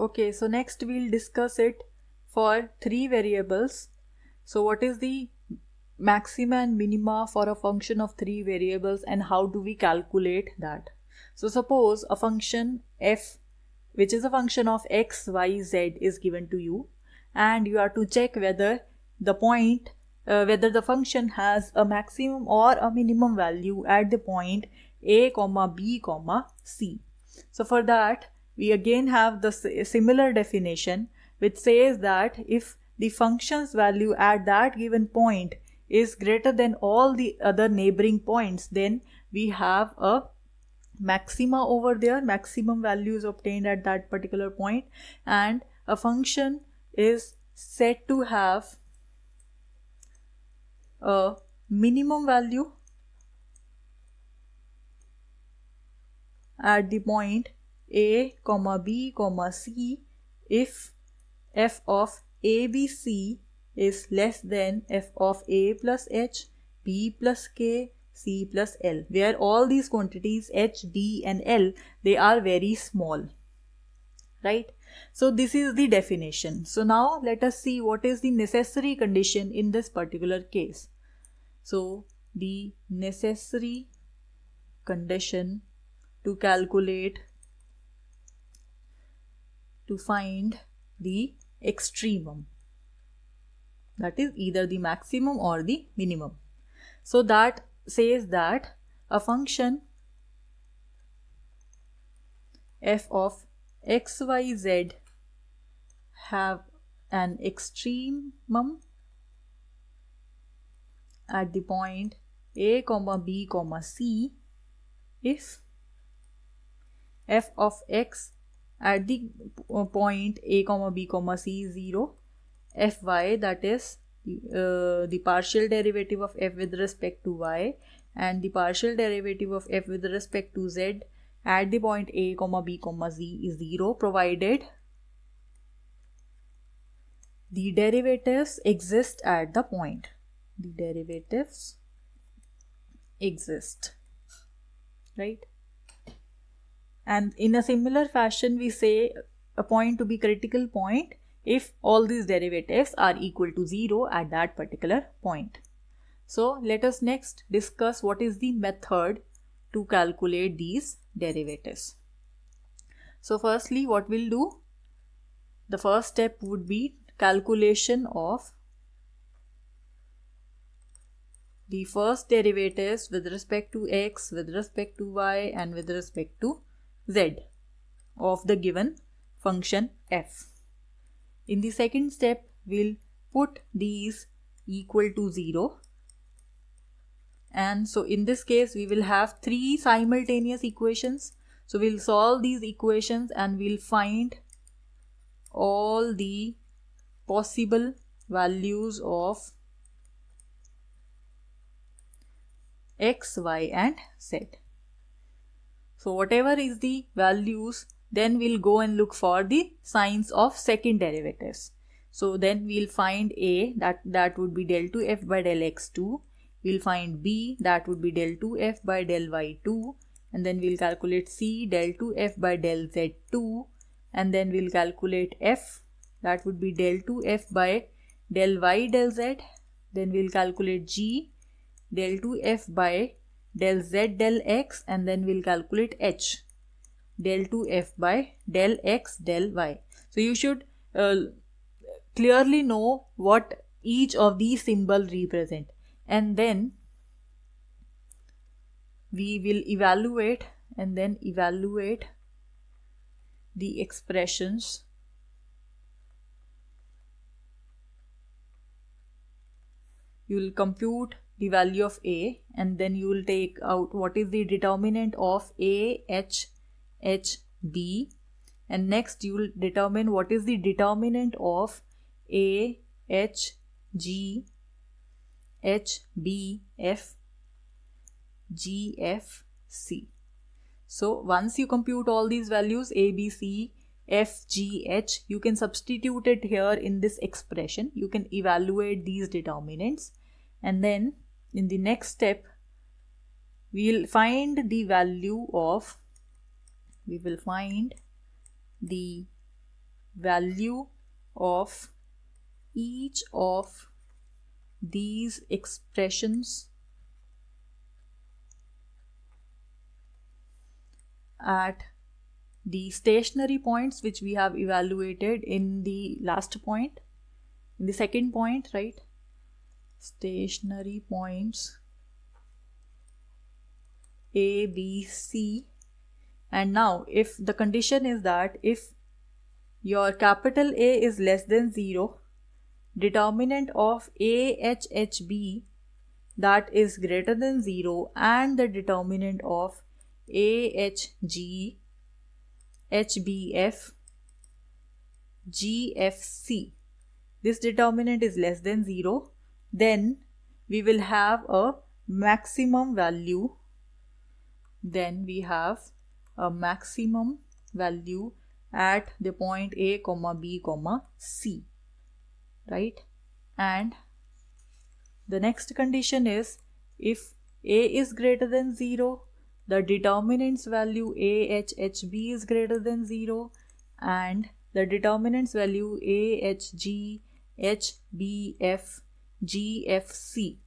Okay, so next we'll discuss it for three variables. So what is the maxima and minima for a function of three variables and how do we calculate that? So suppose a function f, which is a function of x, y, z is given to you, and you are to check whether whether the function has a maximum or a minimum value at the point a, b, c. So for that, we again have the similar definition, which says that if the function's value at that given point is greater than all the other neighboring points, then we have a maxima over there, maximum value is obtained at that particular point, and a function is said to have a minimum value at the point a, b, c if f of a, b, c is less than f of a plus h, b plus k, c plus l, where all these quantities h, d and l, they are very small, right? So this is the definition. So now let us see what is the necessary condition in this particular case. So the necessary condition to calculate, to find the extremum, that is either the maximum or the minimum. So that says that a function f of x, y, z have an extremum at the point a, b, c if f of x at the point a, b, c is 0, fy, that is the partial derivative of f with respect to y and the partial derivative of f with respect to z at the point a, b, z is 0, provided the derivatives exist at the point. The derivatives exist, right? And in a similar fashion, we say a point to be critical point if all these derivatives are equal to 0 at that particular point. So let us next discuss what is the method to calculate these derivatives. So firstly, what we'll do, the first step would be calculation of the first derivatives with respect to x, with respect to y and with respect to z of the given function f. In the second step, we'll put these equal to 0. And so in this case, we will have three simultaneous equations. So we'll solve these equations and we'll find all the possible values of x, y and z. So whatever is the values, then we'll go and look for the signs of second derivatives. So then we'll find a, that would be del 2f by del x2. We'll find b, that would be del 2f by del y2. And then we'll calculate c, del 2f by del z2. And then we'll calculate f, that would be del 2f by del y del z. Then we'll calculate g, del 2f by del z del x, and then we'll calculate h, del 2f by del x del y. So you should clearly know what each of these symbols represent, and then we will evaluate the expressions you will compute the value of a, and then you will take out what is the determinant of a, h, b, and next you will determine what is the determinant of a, h, g, h, b, f, g, f, c. So once you compute all these values a, b, c, f, g, h, you can substitute it here in this expression. You can evaluate these determinants, and then in the next step we will find the value of value of each of these expressions at the stationary points which we have evaluated in the last point, in the second point, right? Stationary points A, B, C. And now if the condition is that if your capital A is less than 0, determinant of AHHB that is greater than 0, and the determinant of AHG, HBF, GFC, this determinant is less than 0, then we will have a maximum value. Then we have a maximum value at the point A, B, C, right? And the next condition is if A is greater than 0, the determinant's value AHHB is greater than 0, and the determinant's value AHG, HBF, GFC,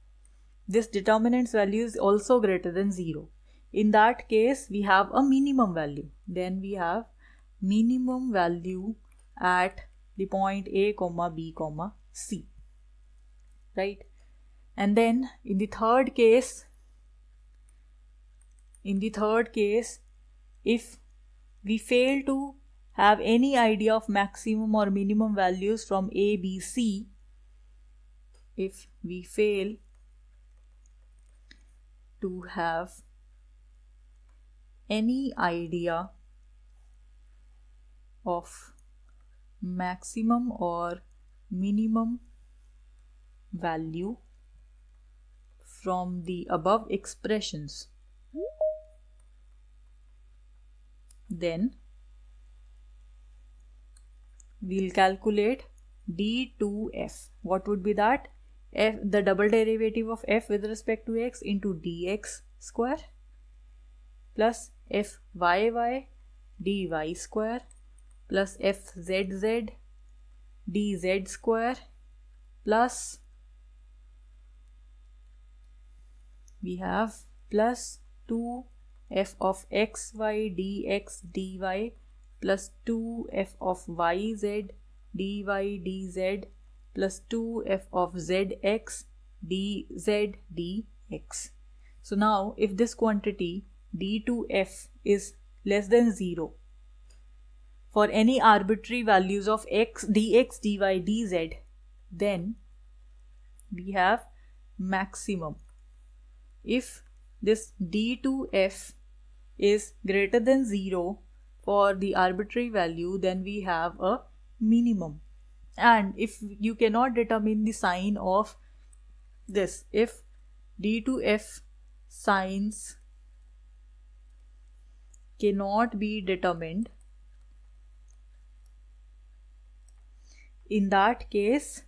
this determinant's value is also greater than 0. In that case, we have a minimum value. Then we have minimum value at the point A, B, C, right? And then in the third case, if we fail to have any idea of maximum or minimum values from A, B, C, if we fail to have any idea of maximum or minimum value from the above expressions, then we'll calculate d2f. What would be that? F, the double derivative of f with respect to x into dx square plus fyy dy square plus fzz dz square plus we have plus 2f of xy dx dy plus 2f of yz dy dz plus 2f of zx dz dx. So now if this quantity d2f is less than 0 for any arbitrary values of x, dx, dy, dz, then we have maximum. If this d2f is greater than 0 for the arbitrary value, then we have a minimum. And if you cannot determine the sign of this, if d2f signs cannot be determined, in that case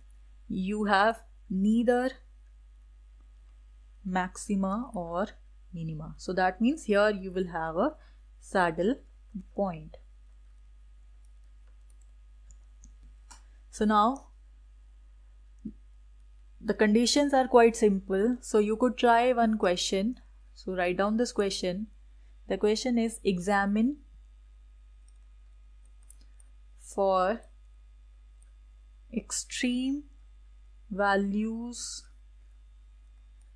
you have neither maxima or minima. So that means here you will have a saddle point. So now the conditions are quite simple. So you could try one question. So write down this question. The question is, examine for extreme values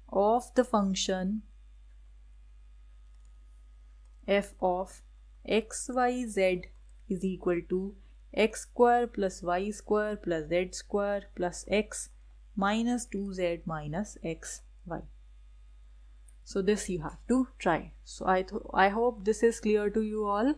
of the function f of xyz is equal to x square plus y square plus z square plus x minus 2z minus xy. So this you have to try. So I hope this is clear to you all.